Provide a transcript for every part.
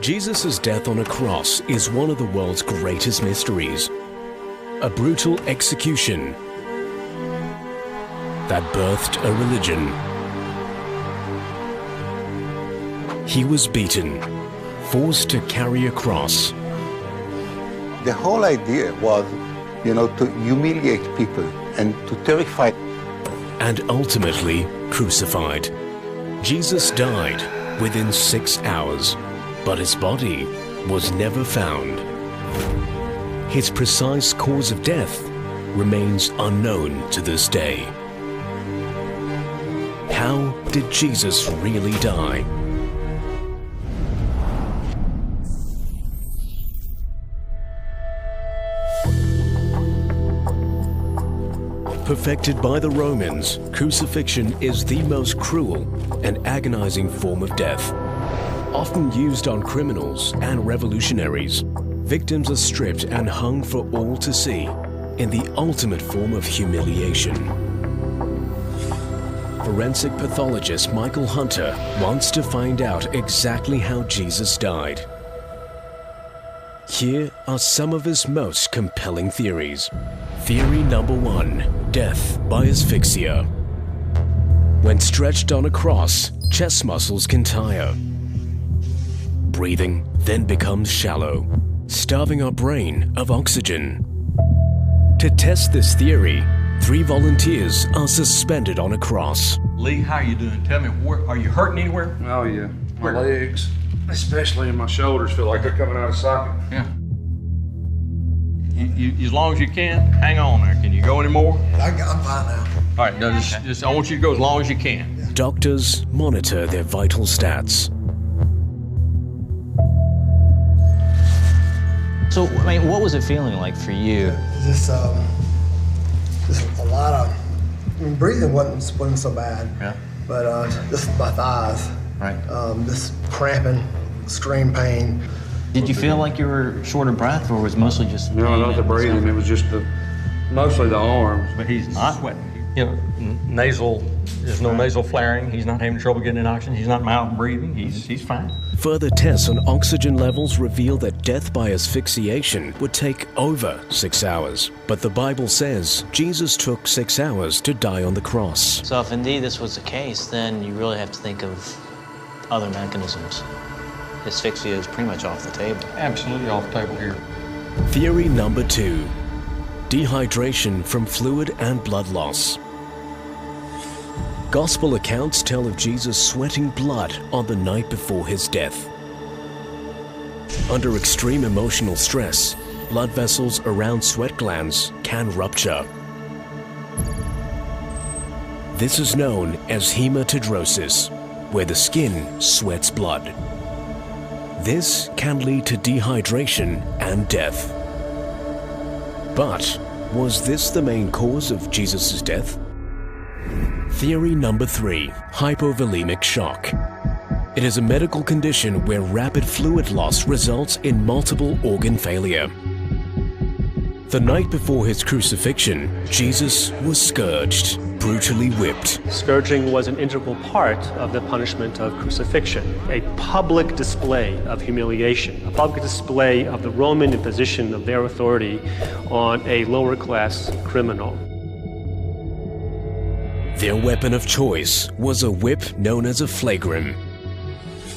Jesus' death on a cross is one of the world's greatest mysteries. A brutal execution that birthed a religion. He was beaten, forced to carry a cross. The whole idea was, to humiliate people and to terrify. And ultimately crucified. Jesus died within 6 hours, but his body was never found. His precise cause of death remains unknown to this day. How did Jesus really die? Perfected by the Romans, crucifixion is the most cruel and agonizing form of death. Often used on criminals and revolutionaries, victims are stripped and hung for all to see in the ultimate form of humiliation. Forensic pathologist Michael Hunter wants to find out exactly how Jesus died. Here are some of his most compelling theories. Theory number 1, death by asphyxia. When stretched on a cross, chest muscles can tire. Breathing then becomes shallow, starving our brain of oxygen. To test this theory, 3 volunteers are suspended on a cross. Lee, how are you doing? Tell me, are you hurting anywhere? Oh yeah, my legs, especially in my shoulders, feel like they're coming out of socket. Yeah. You, as long as you can, hang on there. Can you go anymore? I'm fine now. All right, no, just I want you to go as long as you can. Yeah. Doctors monitor their vital stats. So, I mean, what was it feeling like for you? Just a lot of, breathing wasn't so bad. Yeah. But just my thighs. Right. Just cramping, extreme pain. Did you feel like you were short of breath, or was it mostly just No, not the breathing. It was just mostly the arms. But he's not sweating. There's no nasal flaring. He's not having trouble getting in oxygen. He's not mouth breathing. He's fine. Further tests on oxygen levels reveal that death by asphyxiation would take over 6 hours. But the Bible says Jesus took 6 hours to die on the cross. So if indeed this was the case, then you really have to think of other mechanisms. Asphyxia is pretty much off the table. Absolutely off the table here. Theory number 2, dehydration from fluid and blood loss. Gospel accounts tell of Jesus sweating blood on the night before his death. Under extreme emotional stress, blood vessels around sweat glands can rupture. This is known as hematidrosis, where the skin sweats blood. This can lead to dehydration and death. But was this the main cause of Jesus' death? Theory number 3, hypovolemic shock. It is a medical condition where rapid fluid loss results in multiple organ failure. The night before his crucifixion, Jesus was scourged, brutally whipped. Scourging was an integral part of the punishment of crucifixion, a public display of humiliation, a public display of the Roman imposition of their authority on a lower-class criminal. Their weapon of choice was a whip known as a flagrum,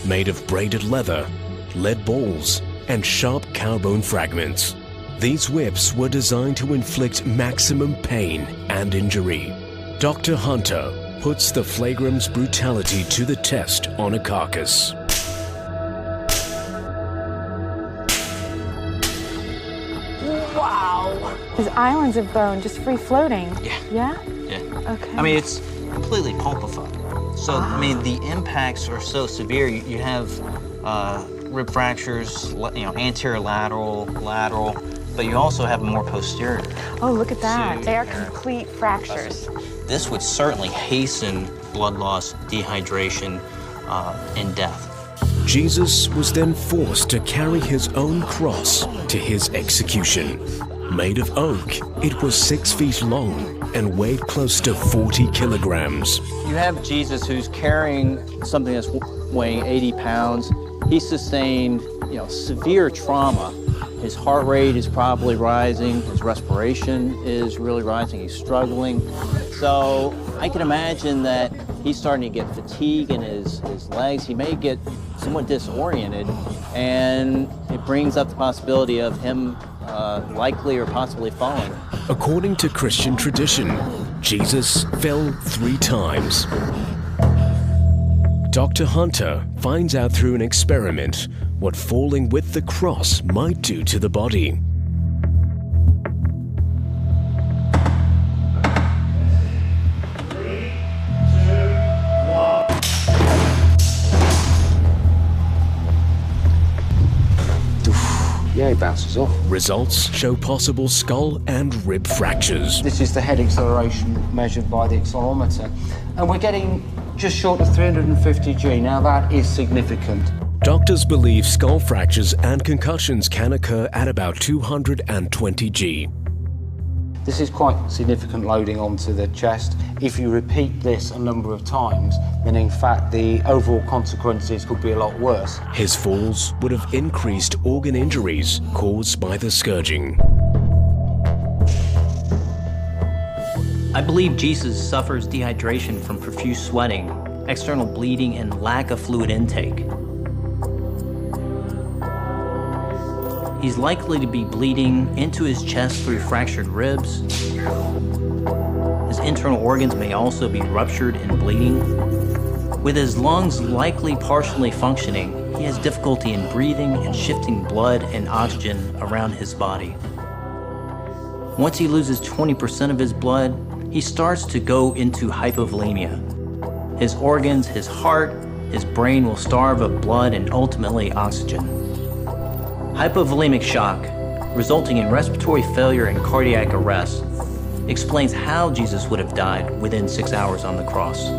made of braided leather, lead balls, and sharp cowbone fragments. These whips were designed to inflict maximum pain and injury. Dr. Hunter puts the flagrum's brutality to the test on a carcass. Wow! There's islands of bone just free floating. Yeah. Yeah? Yeah. Okay. I mean, it's completely pulpified. So, I mean, the impacts are so severe. You have rib fractures, anterior lateral, but you also have more posterior. Oh, look at that. They are complete fractures. This would certainly hasten blood loss, dehydration, and death. Jesus was then forced to carry his own cross to his execution. Made of oak, it was 6 feet long and weighed close to 40 kilograms. You have Jesus who's carrying something that's weighing 80 pounds. He sustained, severe trauma. His heart rate is probably rising, his respiration is really rising, he's struggling. So I can imagine that he's starting to get fatigue in his legs. He may get somewhat disoriented, and it brings up the possibility of him likely or possibly falling. According to Christian tradition, Jesus fell 3 times. Dr. Hunter finds out through an experiment what falling with the cross might do to the body. Yeah, he bounces off. Results show possible skull and rib fractures. This is the head acceleration measured by the accelerometer, and we're getting just short of 350 G. Now that is significant. Doctors believe skull fractures and concussions can occur at about 220 G. This is quite significant loading onto the chest. If you repeat this a number of times, then in fact the overall consequences could be a lot worse. His falls would have increased organ injuries caused by the scourging. I believe Jesus suffers dehydration from profuse sweating, external bleeding, and lack of fluid intake. He's likely to be bleeding into his chest through fractured ribs. His internal organs may also be ruptured and bleeding. With his lungs likely partially functioning, he has difficulty in breathing and shifting blood and oxygen around his body. Once he loses 20% of his blood, he starts to go into hypovolemia. His organs, his heart, his brain will starve of blood and ultimately oxygen. Hypovolemic shock, resulting in respiratory failure and cardiac arrest, explains how Jesus would have died within 6 hours on the cross.